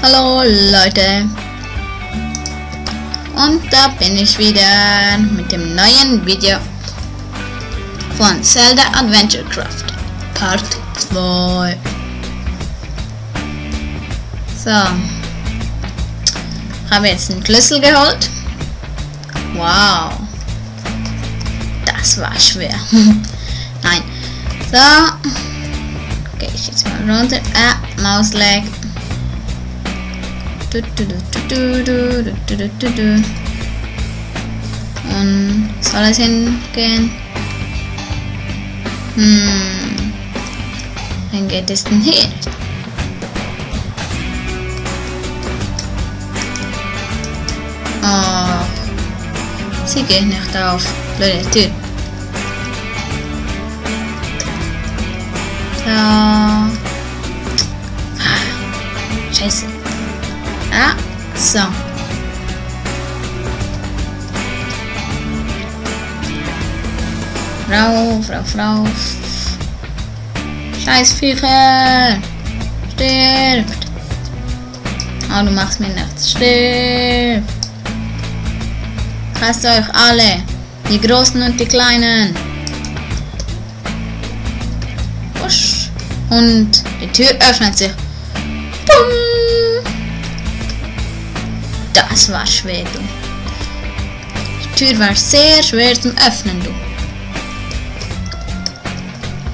Hallo Leute, und da bin ich wieder mit dem neuen Video von Zelda Adventurecraft Part 2. So, habe jetzt einen Schlüssel geholt. Wow, das war schwer. Nein, so, gehe ich jetzt mal runter. Mausleg. Und soll es hingehen? Wann geht es denn hier? Oh, sie geht nicht auf. Blöde Tür. So. Scheiße. So. Rauf. Scheiß Viecher. Stirbt. Oh, du machst mir nichts. Stirbt. Hasst euch alle. Die Großen und die Kleinen. Wusch. Und die Tür öffnet sich. Bumm. Das war schwer, du. Die Tür war sehr schwer zum Öffnen, du.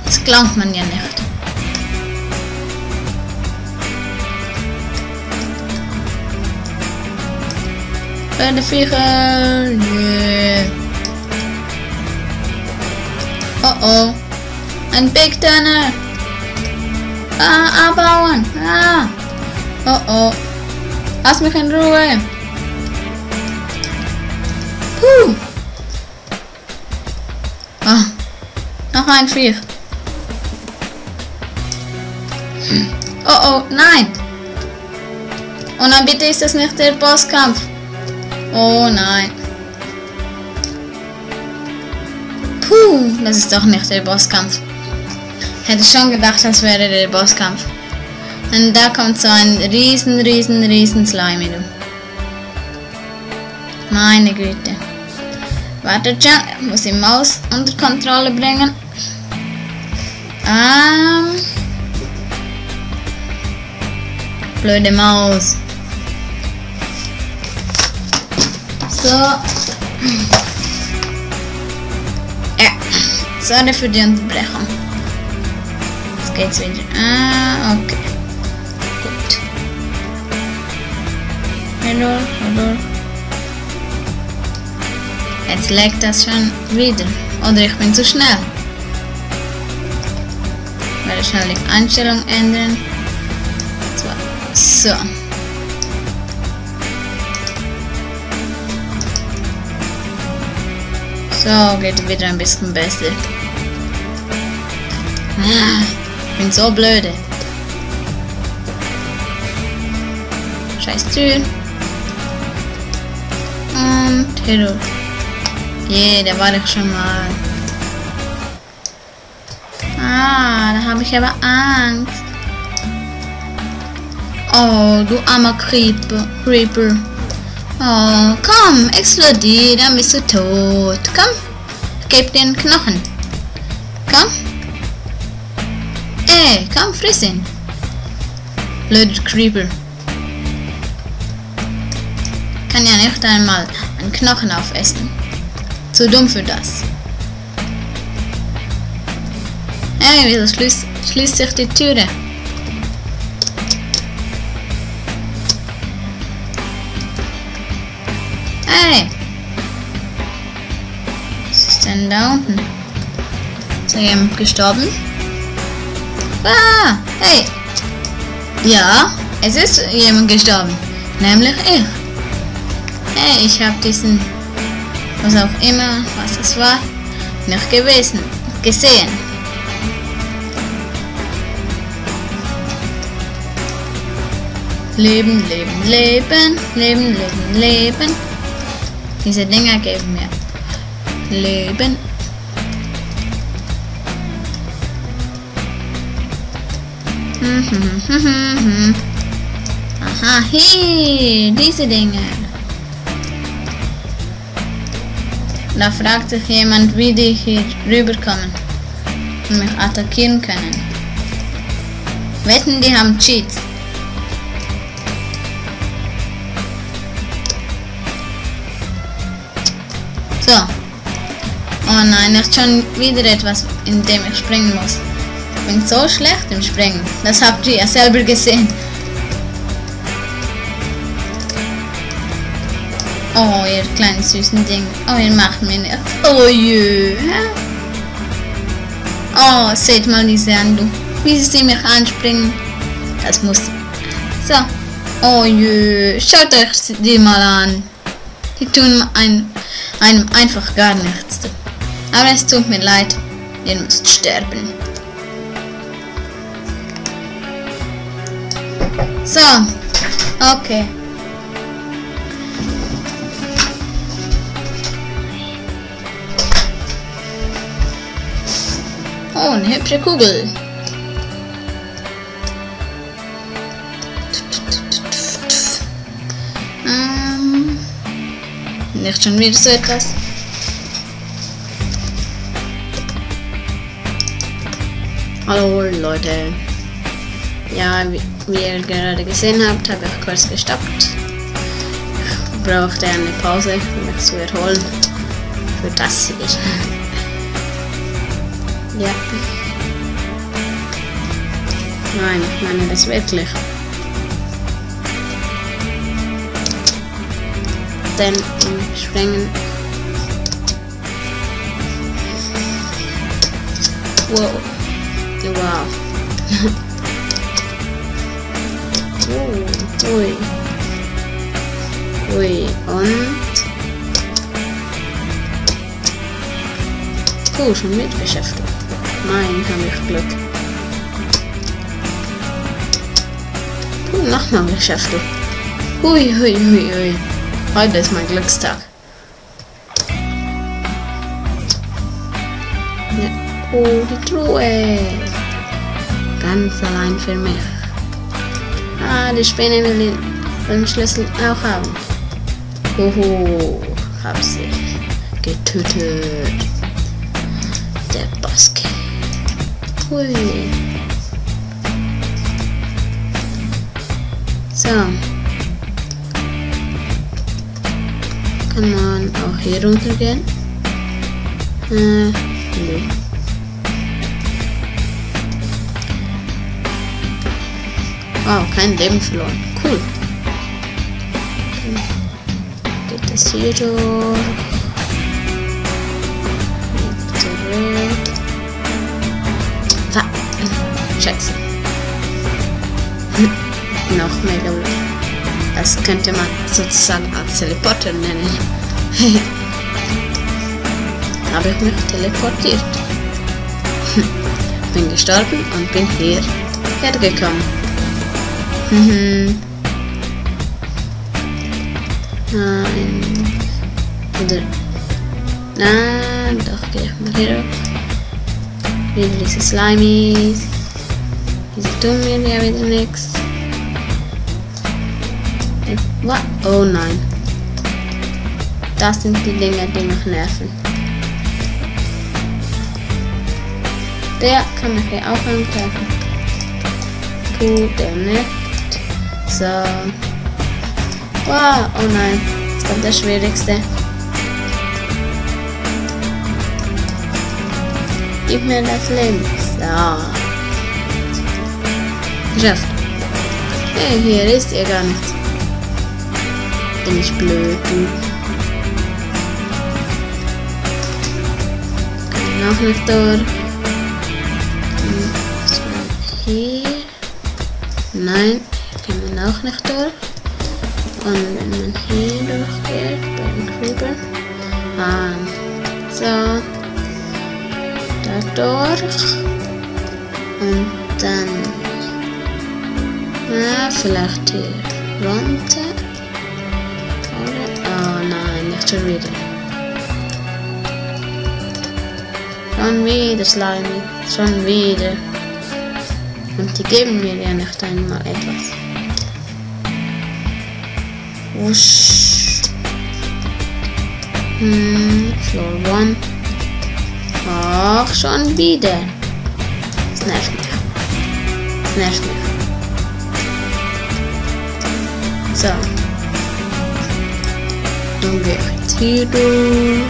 Das glaubt man ja nicht. Blöde Viecher. Yeah. Oh. Ein Big Dinner. Abbauen. Oh. Lass mich in Ruhe. Noch ein Viech. Oh, nein. Oh nein, bitte ist das nicht der Bosskampf. Oh nein. Das ist doch nicht der Bosskampf. Hätte schon gedacht, das wäre der Bosskampf. Und da kommt so ein riesen Slime, du. Meine Güte. Wartet schon, muss die Maus unter Kontrolle bringen. Blöde Maus. So. Sorry für die Unterbrechung. Jetzt geht's wieder. Okay. Gut. Hallo. Jetzt leckt das schon wieder. Oder ich bin zu schnell. Werde schnell die Einstellung ändern. So. So, geht wieder ein bisschen besser. Ich bin so blöde. Scheiß Tür. Und Hero. Da war ich schon mal. Da habe ich aber Angst. Oh, du armer Creeper. Oh, komm, explodier, dann bist du tot. Komm, gib den Knochen. Komm. Komm, friss ihn. Blöder Creeper. Kann ja nicht einmal einen Knochen aufessen. Zu dumm für das. Wieso schließt sich die Türe? Was ist denn da unten? Ist da jemand gestorben? Hey! Ja, es ist jemand gestorben. Nämlich ich. Ich habe diesen, was auch immer, was es war, nicht gesehen. Leben. Diese Dinger geben mir Leben. Aha, hier, diese Dinge. Da fragt sich jemand, wie die hier rüberkommen und mich attackieren können. Wetten, die haben Cheats. So. Oh nein, nicht schon wieder etwas, in dem ich springen muss. Ich bin so schlecht im Springen. Das habt ihr ja selber gesehen. Oh, ihr kleinen süßen Ding. Oh, ihr macht mir nicht. Oh je. Oh, seht mal diese an, du. Wie sie mich anspringen. Das muss. So. Oh je. Schaut euch die mal an. Die tun einem einfach gar nichts. Aber es tut mir leid. Ihr müsst sterben. So. Okay. Oh, eine hübsche Kugel. Nicht schon wieder so etwas. Hallo Leute. Ja, wie ihr gerade gesehen habt, habe ich kurz gestoppt. Ich brauchte eine Pause, um mich zu erholen. Für das hier. Ja. Nein, ich meine das wirklich. Denn im Springen. Wow. Wow. Ui. Ui. Und. Schon mit beschäftigt. Nein, habe ich Glück. Nochmal beschäftigt. Hui. Heute ist mein Glückstag. Ja. Oh, die Truhe. Ganz allein für mich. Ah, die Spinne will den Schlüssel auch haben. Hoho, hab sie getötet. Der Boske. Hui. So. Kann man auch hier runter gehen? Nee. Wow, kein Leben verloren. Cool. Geht das hier durch? Scheiße. Noch mehr Level. Das könnte man sozusagen als Teleporter nennen. Habe ich mich teleportiert. Bin gestorben und bin hier hergekommen. Nein. Oder. Nein, doch, gehe ich mal hier. Wieder diese Slimies. Diese tun mir ja wieder nichts. Oh nein. Das sind die Dinge, die mich nerven. Der kann mich hier auch angreifen. Tut der nicht. So. Wow, oh nein. Jetzt kommt das Schwierigste. Gib mir das Leben. So. Geschafft. Hey, hier ist ihr gar nichts. Bin ich blöd, du. Kann noch nicht durch. Hier. Nein, hier kann man auch nicht durch. Und wenn man hier durchgeht, bei den Creeper. So. Da durch. Und dann. Na, vielleicht hier runter. Oh nein, nicht schon wieder. Schon wieder Slimy. Schon wieder. Und die geben mir ja nicht einmal etwas. Wusch. Floor 1. Ach, schon wieder. Das nervt mich. Das nervt mich. So. Dann gehe ich jetzt hier durch.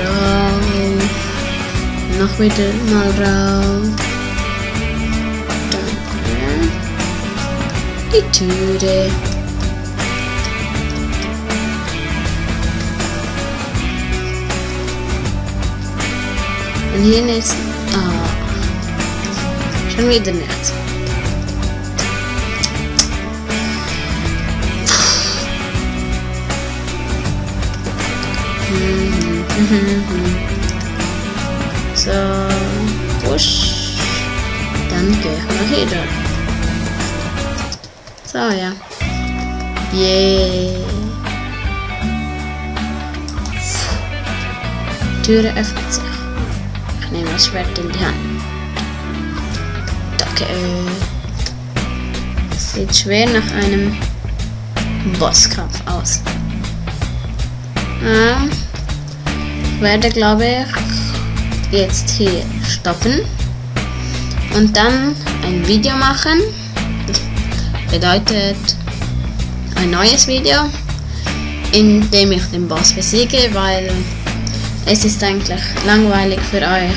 Rauf. Noch wieder mal rauf. Dann die Türe. Und hier ist... schon wieder nichts. So, push. Dann gehe ich mal hier durch. So, ja. Yeah. Die Türe öffnet sich. Ich nehme das Schwert in die Hand. Danke. Sieht schwer nach einem Bosskampf aus. Ich werde, glaube ich, jetzt hier stoppen und dann ein Video machen. Das bedeutet ein neues Video, in dem ich den Boss besiege, weil es ist eigentlich langweilig für euch,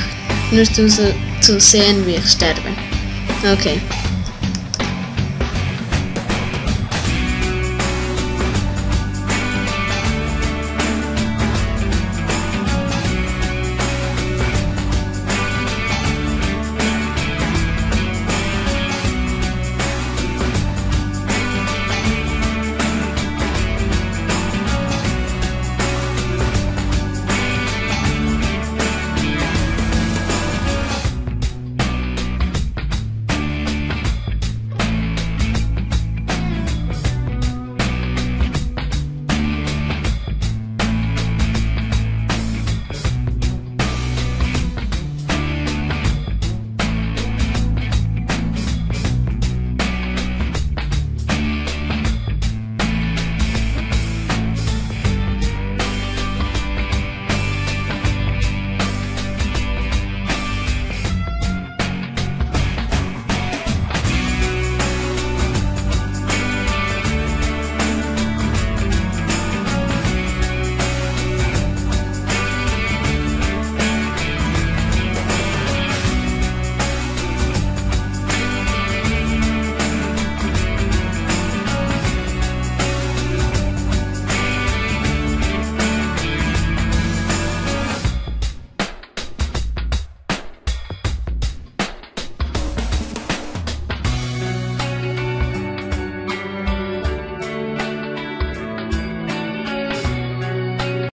nur zu sehen, wie ich sterbe. Okay.